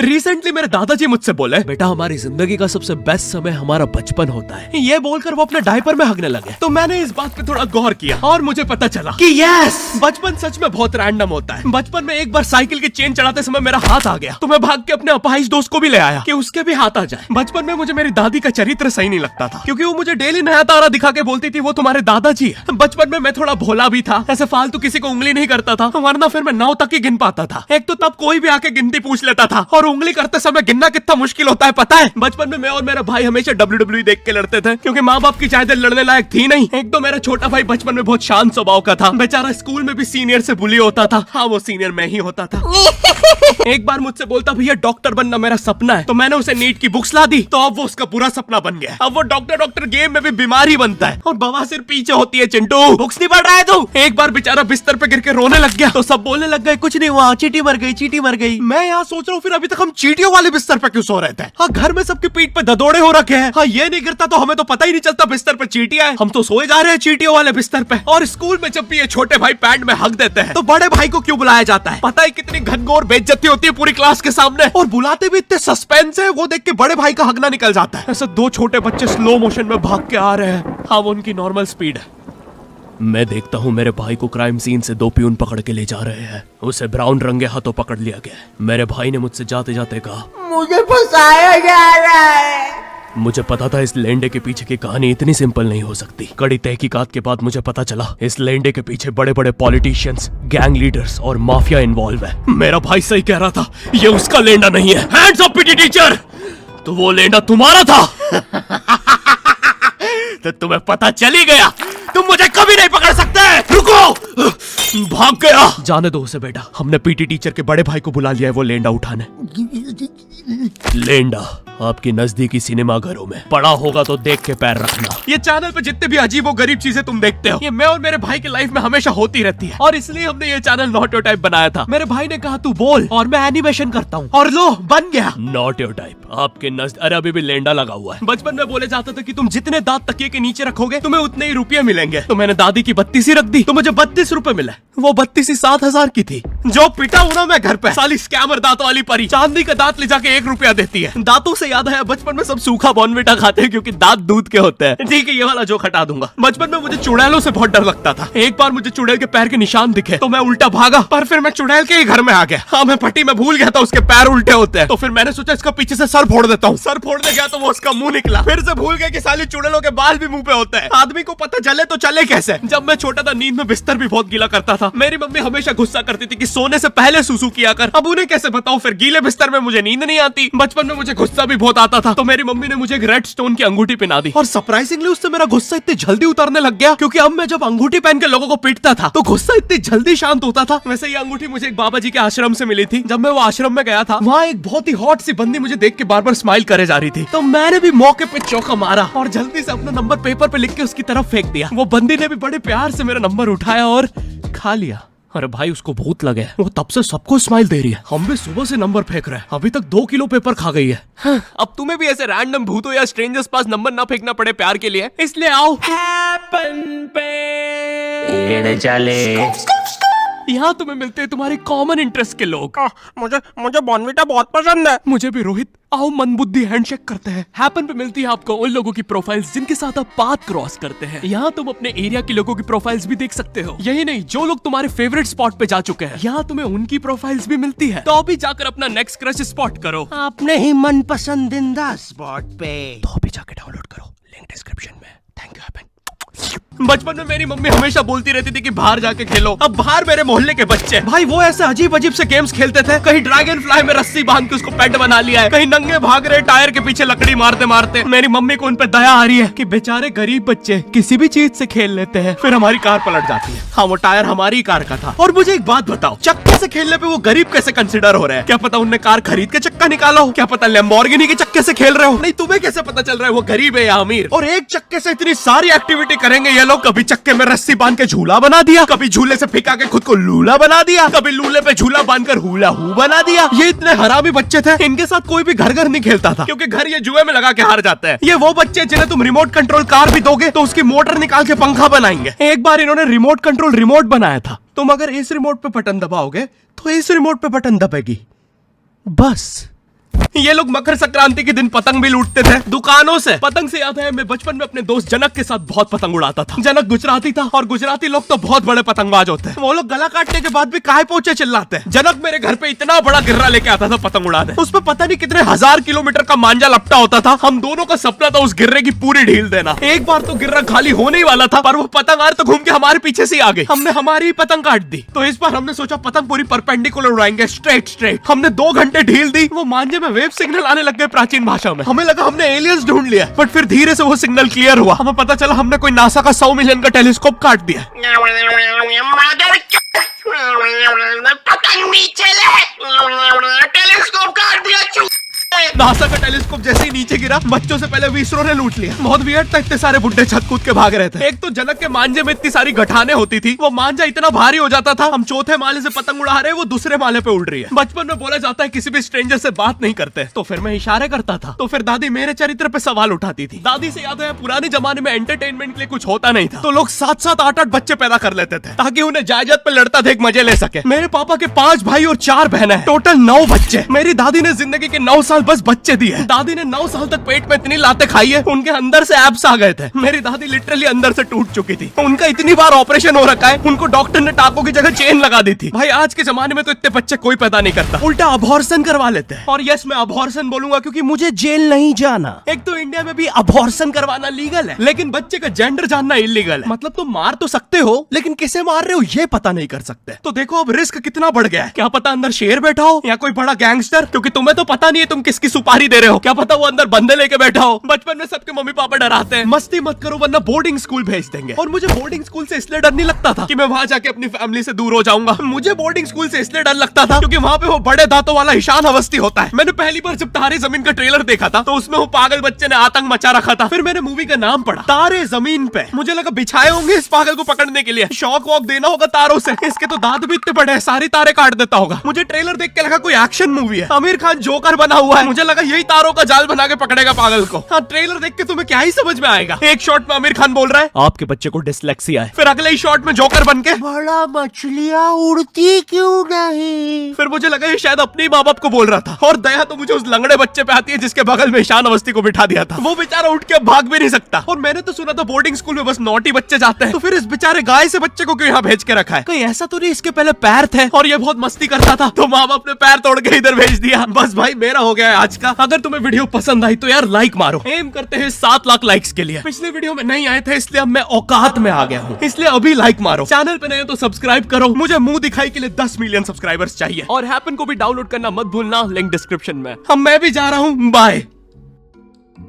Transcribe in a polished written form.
Recently मेरे दादाजी मुझसे बोले, बेटा हमारी जिंदगी का सबसे बेस्ट समय हमारा बचपन होता है। ये बोलकर वो अपने डायपर में हगने लगे। तो मैंने इस बात पे थोड़ा गौर किया और मुझे पता चला कि यस, बचपन सच में बहुत रैंडम होता है। बचपन में एक बार साइकिल की चेन चढ़ाते समय मेरा हाथ आ गया, तो मैं भाग के अपने अपाहिज दोस्त को भी ले आया कि उसके भी हाथ आ जाए। बचपन में मुझे मेरी दादी का चरित्र सही नहीं लगता था, क्योंकि वो मुझे डेली नया तारा दिखा के बोलती थी वो तुम्हारे दादाजी है। बचपन में मैं थोड़ा भोला भी था, ऐसे फालतू किसी को उंगली नहीं करता था, वरना फिर मैं 9 तक ही गिन पाता था। एक तो तब कोई भी आके गिनती पूछ लेता था, और उंगली करते समय गिनना कितना मुश्किल होता है पता है। बचपन में मैं और मेरा भाई हमेशा WWE देख के लड़ते थे, क्योंकि माँ बाप की जायदाद लड़ने लायक थी नहीं। एक तो मेरा छोटा भाई बचपन में बहुत शांत स्वभाव का था, बेचारा स्कूल में भी सीनियर से बुली होता था। हाँ, वो सीनियर मैं ही होता था। एक बार मुझसे बोलता, भैया डॉक्टर बनना मेरा सपना है। तो मैंने उसे नीट की बुक्स ला दी, तो अब वो उसका पूरा सपना बन गया। अब वो डॉक्टर गेम में भी बीमारी बनता है, और बवासीर पीछे होती है। चिंटू बुक्स नहीं पढ़ रहा है तू? एक बार बेचारा बिस्तर पे गिर के रोने लग गया, तो सब बोलने लग गए कुछ नहीं हुआ, चींटी मर गई, चींटी मर गई। मैं यहाँ सोच रहा हूँ फिर अभी तक हम चींटियों वाले बिस्तर पे क्यों सो रहे थे? हाँ, घर में सबकी पीठ पे ददोड़े हो रखे हैं। हाँ, ये नहीं गिरता तो हमें तो पता ही नहीं चलता बिस्तर पे चींटियां हैं। हम तो सोए जा रहे हैं चींटियों वाले बिस्तर पे। और स्कूल में जब भी ये छोटे भाई पैंट में हक देते हैं, तो बड़े भाई को क्यों बुलाया जाता है? पता है कितनी घनघोर बेइज्जती होती है पूरी क्लास के सामने, और बुलाते भी इतने सस्पेंस है, वो देख के बड़े भाई का हगना निकल जाता है। ऐसे 2 छोटे बच्चे स्लो मोशन में भाग के आ रहे हैं। हाँ, वो उनकी नॉर्मल स्पीड है। मैं देखता हूँ मेरे भाई को क्राइम सीन से 2 पियून पकड़ के ले जा रहे हैं। उसे ब्राउन रंगे हाथों पकड़ लिया गया। मेरे भाई ने मुझसे जाते जाते कहा, मुझे फंसाया जा रहा है। मुझे पता था इस लेंडे के पीछे की कहानी इतनी सिंपल नहीं हो सकती। कड़ी तहकीकात के बाद मुझे पता चला इस लेंडे के पीछे बड़े बड़े पॉलिटिशियंस, गैंग लीडर्स और माफिया इन्वॉल्व है। मेरा भाई सही कह रहा था, ये उसका लेंडा नहीं है। हैंड्स अप पीटी टीचर, तो वो लेंडा तुम्हारा था। तो तुम्हें पता चल ही गया, तुम मुझे कभी नहीं पकड़ सकते। रुको, भाग गया। जाने दो उसे बेटा, हमने पीटी टीचर के बड़े भाई को बुला लिया है वो लेंडा उठाने। लेंडा आपकी नजदीकी सिनेमा घरों में पड़ा होगा तो देख के पैर रखना। ये चैनल पे जितने भी अजीब और गरीब चीजें तुम देखते हो, ये मैं और मेरे भाई की लाइफ में हमेशा होती रहती है, और इसलिए हमने ये चैनल नॉट योर टाइप बनाया था। मेरे भाई ने कहा तू बोल और मैं एनिमेशन करता हूँ, और लो बन गया नॉट योर टाइप। आपके अरे अभी भी लेंडा लगा हुआ है। बचपन में बोले जाता था कि तुम जितने दांत तकिए के नीचे रखोगे तुम्हें उतने ही रुपये मिलेंगे। तो मैंने दादी की 32 रख दी, तो मुझे 32 रुपए मिले। वो 32 7,000 की थी। जो पिटा हूं ना मैं घर पे, साली स्कैमर दांतों वाली परी, चांदी का दांत ले जाके 1 रुपया देती है। दांतों से याद है, बचपन में सब सूखा बॉर्नविटा खाते हैं क्योंकि दांत दूध के होते हैं। ठीक है, ये वाला जोक हटा दूंगा। बचपन में मुझे चुड़ैलों से बहुत डर लगता था। एक बार मुझे चुड़ैल के पैर के निशान दिखे तो मैं उल्टा भागा, पर फिर मैं चुड़ैल के ही घर में आ गया। हाँ, मैं पट्टी में भूल गया था उसके पैर उल्टे होते हैं, तो फिर मैंने सोचा इसका पीछे से सर फोड़ देता हूँ। सर फोड़ने गया तो वो उसका मुंह निकला। फिर से भूल गया कि साली चुड़ैलों के बाल भी मुंह पे होते हैं। आदमी को पता चले तो चले कैसे। जब मैं छोटा था नींद में बिस्तर भी बहुत गीला करता था। मेरी मम्मी हमेशा गुस्सा करती थी कि सोने से पहले सुसु किया कर। अब उन्हें कैसे बताऊं, फिर गीले बिस्तर में मुझे नींद नहीं आती। बचपन में मुझे गुस्सा भी बहुत आता था, तो मेरी मम्मी ने मुझे एक रेड स्टोन की अंगूठी पहना दी, और सरप्राइजिंगली उससे मेरा गुस्सा इतनी जल्दी उतरने लग गया, क्योंकि अब मैं जब अंगूठी पहन के लोगों को पीटता था तो गुस्सा इतनी जल्दी शांत होता था। वैसे ये अंगूठी मुझे एक बाबा जी के आश्रम से मिली थी। जब मैं वो आश्रम में गया था, वहाँ एक बहुत ही हॉट सी बंदी मुझे देख के बार बार स्माइल करे जा रही थी, तो मैंने भी मौके पे चौका मारा और जल्दी से अपना नंबर पेपर पे लिख के उसकी तरफ फेंक दिया। वो बंदी ने भी बड़े प्यार से मेरा नंबर उठाया और खा लिया। अरे भाई, उसको भूत लगे, वो तब से सबको स्माइल दे रही है। हम भी सुबह से नंबर फेंक रहे हैं, अभी तक 2 किलो पेपर खा गई है। हाँ, अब तुम्हें भी ऐसे रैंडम भूतों या स्ट्रेंजर्स पास नंबर ना फेंकना पड़े प्यार के लिए, इसलिए आओ हैपन पे चले। यहाँ तुम्हें मिलते हैं तुम्हारे कॉमन इंटरेस्ट के लोग। मुझे बॉर्नविटा बहुत पसंद है। मुझे भी रोहित। आओ मन बुद्धि हैंडशेक करते हैं। हैपन पे मिलती है आपको उन लोगों की प्रोफाइल्स जिनके साथ आप पाथ क्रॉस करते हैं। यहाँ तुम अपने एरिया के लोगों की प्रोफाइल्स भी देख सकते हो। यही नहीं, जो लोग तुम्हारे फेवरेट स्पॉट पे जा चुके हैं, यहाँ तुम्हें उनकी प्रोफाइल्स भी मिलती है। तो अभी जाकर अपना नेक्स्ट क्रश स्पॉट करो अपने ही मन पसंदीदा स्पॉट पे। तो अभी जाकर डाउनलोड करो, लिंक डिस्क्रिप्शन में। Thank you happen. बचपन में मेरी मम्मी हमेशा बोलती रहती थी कि बाहर जाके खेलो। अब बाहर मेरे मोहल्ले के बच्चे भाई वो ऐसे अजीब अजीब से गेम्स खेलते थे। कहीं ड्रैगन फ्लाई में रस्सी बांध के उसको पेट बना लिया है, कहीं नंगे भाग रहे टायर के पीछे लकड़ी मारते मारते। मेरी मम्मी को उन पे दया आ रही है कि बेचारे गरीब बच्चे किसी भी चीज से खेल लेते हैं, फिर हमारी कार पलट जाती है। हाँ, वो टायर हमारी कार का था। और मुझे एक बात बताओ, चक्के से खेलने पे वो गरीब कैसे कंसिडर हो रहे हैं? क्या पता उनने कार खरीद के चक्का निकाला हो, क्या पता लैम्बोर्गिनी के चक्के से खेल रहे हो। नहीं, तुम्हें कैसे पता चल रहा है वो गरीब है या अमीर? और एक चक्के से इतनी सारी एक्टिविटी करेंगे ये लोग। कभी चक्के में रस्सी बांध के झूला बना दिया, कभी झूले से फिका के खुद को लूला बना दिया, कभी लूले पे झूला बांधकर हुला हू बना दिया। ये इतने हरामी बच्चे थे, इनके साथ कोई भी घर नहीं खेलता था, क्योंकि घर ये जुए में लगा के हार जाते हैं। ये वो बच्चे जिन्हें तुम रिमोट कंट्रोल कार भी दोगे तो उसकी मोटर निकाल के पंखा बनाएंगे। एक बार इन्होंने रिमोट कंट्रोल रिमोट बनाया था। तुम अगर इस रिमोट पे बटन दबाओगे तो इस रिमोट पे बटन दबेगी, बस ये लोग मकर संक्रांति के दिन पतंग भी लूटते थे दुकानों से। पतंग से याद है मैं बचपन में अपने दोस्त जनक के साथ बहुत पतंग उड़ाता था। जनक गुजराती था और गुजराती लोग तो बहुत बड़े पतंगबाज होते हैं। वो लोग गला काटने के बाद भी काहे पोचे चिल्लाते हैं। जनक मेरे घर पे इतना बड़ा गिर्रा लेके आता था पतंग उड़ाने। उस पर पता नहीं कितने 1000 किलोमीटर का मांझा लपटा होता था। हम दोनों का सपना था उस गिर्रे की पूरी ढील देना। एक बार तो गिर्रा खाली होने ही वाला था पर वो पतंग तो घूम के हमारे पीछे से आ गई। हमने हमारी ही पतंग काट दी। तो इस बार हमने सोचा पतंग पूरी परपेंडिकुलर उड़ाएंगे, स्ट्रेट। हमने 2 घंटे ढील दी। वो मांझे में वेव सिग्नल आने लग गए प्राचीन भाषा में। हमें लगा हमने एलियंस ढूंढ लिया, बट फिर धीरे से वो सिग्नल क्लियर हुआ। हमें पता चला हमने कोई नासा का 100 मिलियन का टेलीस्कोप काट दिया। पतंग नीचे ले, टेलीस्कोप काट दिया। नासा का टेलीस्कोप जैसे ही नीचे गिरा बच्चों से पहले विसरो ने लूट लिया। बहुत वियर्ड था, इतने सारे बुड्ढे छत कूद के भाग रहे थे। एक तो जनक के मांझे में इतनी सारी गठाने होती थी, वो मांझा इतना भारी हो जाता था। हम चौथे माले से पतंग उड़ा रहे, वो दूसरे माले पे उड़ रही है। बचपन में बोला जाता है किसी भी स्ट्रेंजर से बात नहीं करते, तो फिर मैं इशारे करता था। तो फिर दादी मेरे चरित्र पे सवाल उठाती थी। दादी से याद है पुराने जमाने में एंटरटेनमेंट के लिए कुछ होता नहीं था, तो लोग 7-7, 8-8 बच्चे पैदा कर लेते थे ताकि उन्हें जायदाद पे लड़ता देख मजे ले सके। मेरे पापा के 5 भाई और 4 बहनें हैं, टोटल 9 बच्चे। मेरी दादी ने जिंदगी के 9 साल बस बच्चे दिए। दादी ने 9 साल तक पेट में इतनी लातें खाई है, उनके अंदर से एब्स आ गए थे। मेरी दादी लिटरली अंदर से टूट चुकी थी। उनका इतनी बार ऑपरेशन हो रखा है, उनको डॉक्टर ने टाकों की जगह चेन लगा दी थी। भाई आज के जमाने में तो इतने बच्चे कोई पैदा नहीं करता, उल्टा अबॉर्शन करवा लेते हैं। और यस मैं अबॉर्शन बोलूंगा क्योंकि मुझे जेल नहीं जाना। एक तो इंडिया में भी अबॉर्शन करवाना लीगल है, लेकिन बच्चे का जेंडर जानना इलीगल है। मतलब तुम मार तो सकते हो, लेकिन किसे मार रहे हो ये पता नहीं कर सकते। तो देखो अब रिस्क कितना बढ़ गया है। क्या पता अंदर शेर बैठा हो या कोई बड़ा गैंगस्टर, क्योंकि तुम्हें तो पता नहीं है तुम किसकी सुपारी दे रहे हो। क्या पता वो अंदर बंदे लेके बैठा हो। बचपन में सबके मम्मी पापा डराते हैं मस्ती मत करो वरना बोर्डिंग स्कूल भेज देंगे। और मुझे बोर्डिंग स्कूल से इसलिए डर नहीं लगता था कि मैं वहां जाके अपनी फैमिली से दूर हो जाऊंगा। मुझे बोर्डिंग स्कूल से इसलिए डर लगता था क्योंकि वहां पे वो बड़े दांतों वाला ईशान अवस्थी होता है। मैंने पहली बार जब तारे जमीन का ट्रेलर देखा था तो उसमें वो पागल बच्चे ने आतंक मचा रखा था। फिर मैंने मूवी का नाम पढ़ा तारे जमीन पे। मुझे लगा बिछाए होंगे इस पागल को पकड़ने के लिए, शॉक वॉक देना होगा तारों से। इसके तो दांत भी इतने बड़े हैं, सारी तारे काट देता होगा। मुझे ट्रेलर देख के लगा कोई एक्शन मूवी है, आमिर खान जोकर बना हुआ है। मुझे लगा यही तारों का जाल बना के पकड़ेगा पागल को। हाँ ट्रेलर देख के तुम्हें क्या ही समझ में आएगा। एक शॉट में आमिर खान बोल रहा है आपके बच्चे को डिसलेक्सिया है, फिर अगले ही शॉट में जोकर बन के बड़ा मछलियां उड़ती क्यों नहीं। फिर मुझे लगा ये शायद अपने माँ बाप को बोल रहा था। और दया तो मुझे उस लंगड़े बच्चे पे आती है जिसके बगल में ईशान अवस्थी को बिठा दिया था। वो बेचारा उठ के भाग भी नहीं सकता। और मैंने तो सुना था बोर्डिंग स्कूल में बस नॉटी बच्चे जाते हैं, तो फिर इस बेचारे गाय से बच्चे को क्यों यहाँ भेज के रखा है। कहीं ऐसा तो नहीं इसके पहले पैर थे और ये बहुत मस्ती करता था तो माँ बाप ने पैर तोड़ के इधर भेज दिया। बस भाई मेरा हो गया है आज का। अगर तुम्हें वीडियो पसंद आई तो यार लाइक मारो। एम करते हैं 7 लाख लाइक्स के लिए। पिछले वीडियो में नहीं आए थे इसलिए अब मैं औकात में आ गया हूँ, इसलिए अभी लाइक मारो। चैनल पे नए हो तो सब्सक्राइब करो। मुझे मुंह दिखाई के लिए 10 मिलियन सब्सक्राइबर्स चाहिए। और हैपन को भी डाउनलोड करना मत भूलना, लिंक डिस्क्रिप्शन में। अब मैं भी जा रहा हूँ, बाय।